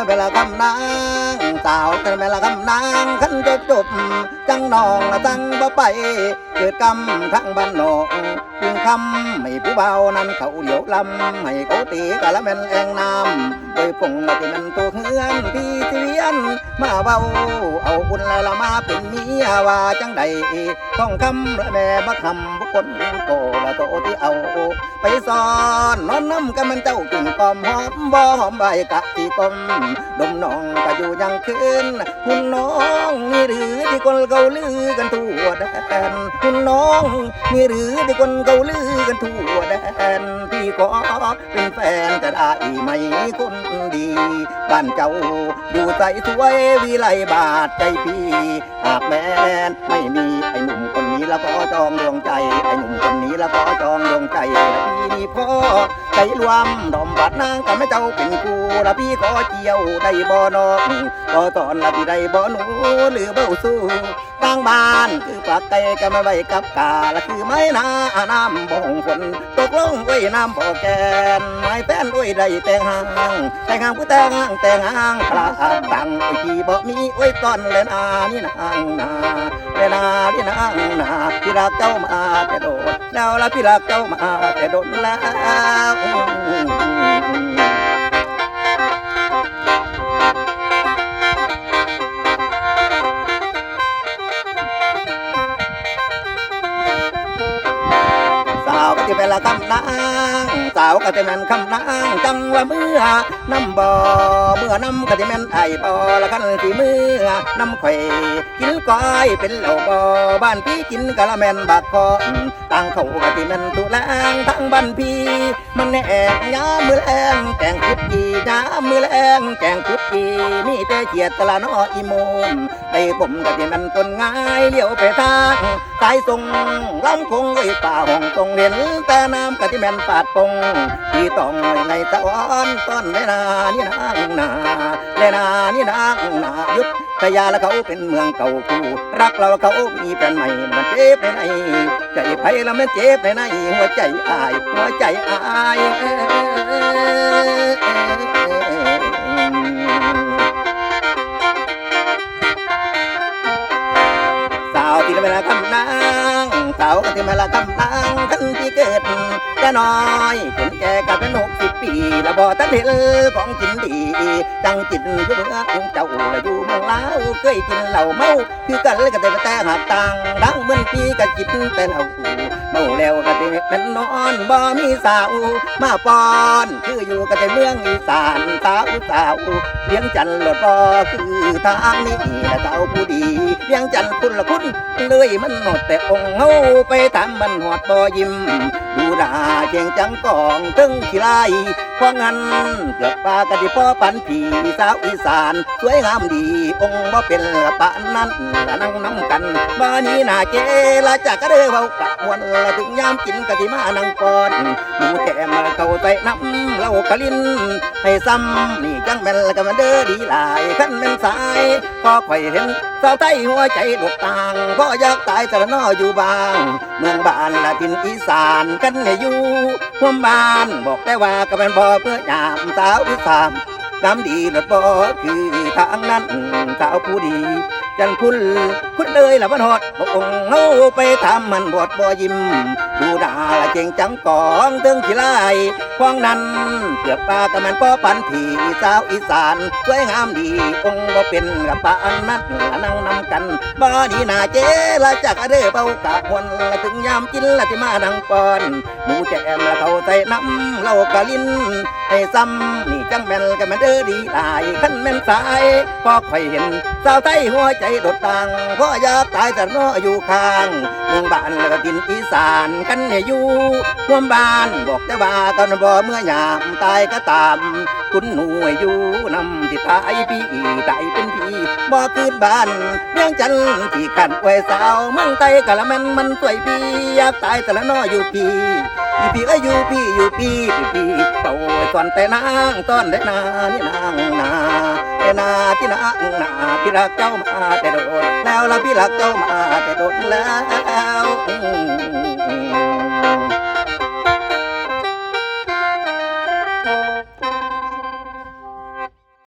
เวลาคำนางสาวกันเวลาคำนางขันจบจังนองละตั้งบ่ไปเกิดกรรมทั้งบ้านนอกยิงคำไม่ผู้เบานั้นเขาเหลียวลำให้เขาตีกะละแม่นแองน้ำโดยพงละที่มันตัวเฮือนพี่เสียนมาเบาเอาบุญละมาเป็นเมียว่าจังใดท่องคำละแม่มาคำบุคคลโตละโตที่เอาไปซ่อนนอนน้ำกันมันเจ้าจุ่มกอมหอมบ่หอมใบกะตีกลมดมน้องก็อยู่ยังคืนคุณน้องนี่หรือที่คนเกาลือกันทั่วแดนคุณน้องนี่หรือที่คนเกาลือกันทั่วแดนพี่ขอเป็นแฟนจะได้ไหมคนดีบ้านเจ้าอยู่ใสสวยวิไลบาทใจพี่หากแม้นไม่มีไอ้หนุ่มคนนี้แล้วก็จองดวงใจไอ้หนุ่มคนนี้แล้วก็จองดวงใจพี่นี่พ่อใจรวมดอมบาดนางกับแม่เจ้าเป็นคู่ละพี่ขอเจียวได้บ่นอกก็ตอนละพี่ได้บ่หนูหรือเบ้าสู้ตั้งบ้านคือปากไก่ก็ไม่ไว้กับกาละคือไม้นาน้ำบ่งฝนตกลงไว้น้ำบ่อแกนไม้แป้นด้วยได้แต่งหางแต่งหางผู้แต่งหางแต่งหางปลาตังไอ้ที่บ่มีไว้ตอนเล่นนี่นางนาเล่นนี่นางนาพี่รักเจ้ามาแต่โดดแล้วละพี่รักเจ้ามาแต่โดดแล้วก็จะเป็นละคำนางสาวก็จะแม่นคำนางจังว่าเมื่อน้ำบ่อเมื่อน้ำก็จะแม่นไอบ่อละคันที่เมื่อน้ำไข่กินก้อยเป็นเหล่าบ่อบ้านพี่กินกะละแม่นบักคอต่างเขาก็จะแม่นตุลางทั้งบ้านพี่มันแอกยามือแรงแกงคุดกียามือแรงแกงคุดกีมีแต่เกียดตะละน้ออีโมมไปผมก็จะแม่นต้นง่ายเลี้ยวไปทางสายทรงลำคงไว้ป่าห้องตรงเห็นแต่น้ำกะที่แม่นปาดปงที่ต้องในตะวันต้นเลนานี่นางนาเลนานี่นางนายุทธยาและเขาเป็นเมืองเก่าคู่รักเราเขามีแฟนใหม่มันเจ็บในใจไผ่แล้วมันเจ็บในหัวใจอายหัวใจอายสาวที่เวลาคำนางสาวที่เวลาคำนางทันที่เกิดจะน้อยจนแก่กับเป็น60 ปีแล้วบ่ทันเห็นของกินดีจังกินอยู่เมืองเจ้าและอยู่เมืองลาวเคยกินเหล้าเมาคือกันเลยก็แต่หักต่างดังเหมือนพี่ก็กินแต่เหล้าเมาแล้วก็จะเป็นนอนบ่มีสาวมาป้อนคืออยู่กันแต่เมืองอีสานสาวเลี้ยงจันหลดบ่คือทางนี้และเจ้าผู้ดีเลี้ยงจันคุณละคุณเลยมันหมดแต่องค์เฮาไปตามมันหอดบ่ยิ้มดูด่าเจียงจังกองตึงขี้ไล่เพราะงั้นเกือบปากะดิพ่อปันผีสาวอีสานสวยงามดีองค์บ่เป็นปานนั้นละนั่งน้ำกันบ้านี้น่าเจละจากกระเด้อเว้ากะมวนละถึงยามกินกะทิมานั่งก่อนหมูแก้มเข้าใส่น้ำเล่ากะลิ้นให้ซ้ำนี่จังแม่นละกะมันเด้อดีหลายขั้นแม่นสายพอค่อยเห็นสาวไทยหัวใจดกต่างเพราะอยากตายแต่ละนออยู่บางเมืองบ้านละทินอีสานกันให้อยู่ห่วมบ้านบอกแต่ว่าก็เป็นบ่อเพื่อยามสาวอีสานน้ำดีหลดบ่คือทางนั้นสาวผู้ดีจันคุณเลยละวันหอดบอกองเฮาไปทำมันบดบ่ยิ้มดูด่าละเก่งจังกองตึงขี้ไล่ฟองนั้นเกือบปากะมันป้อปันผีสาวอีสานสวยงามดีองบ่เป็นกับปานนั้นละนั่งนำกันบ่ดีน่าเจละจากเด้อเบากะมวนละถึงยามกินละที่มานั่งปอนหมูแจมละเขาใส่น้ำเล่ากะลิ้นให้ซ้ำนี่จังแม่นกะมันเด้อดีหลายขั้นแม่นสายพอค่อยเห็นสาวไทยหัวใจโดดตังเพราะอยากตายแต่นออยู่ข้างเมืองบ้านแล้วก็ดินอีสานกันให้อยู่ร่วมบ้านบอกแต่ว่ากันบ่เมื่อยามตายก็ตามคุณหนูอยู่นำที่ตายพี่ตายเป็นพี่บ่คืนบ้านเรื่องจันที่ขันไว้สาวเมืองไทยกะละแม่นมันสวยพี่อยากตายแต่ละนออยู่พี่พี่เอ้ยอยู่พี่เป่าตอนแต่นางตอนได้นานี่นางนาแต่นาที่นางนาพี่รักเจ้ามาแต่โดดแล้วละพี่รักเจ้ามาแต่โดดแล้ว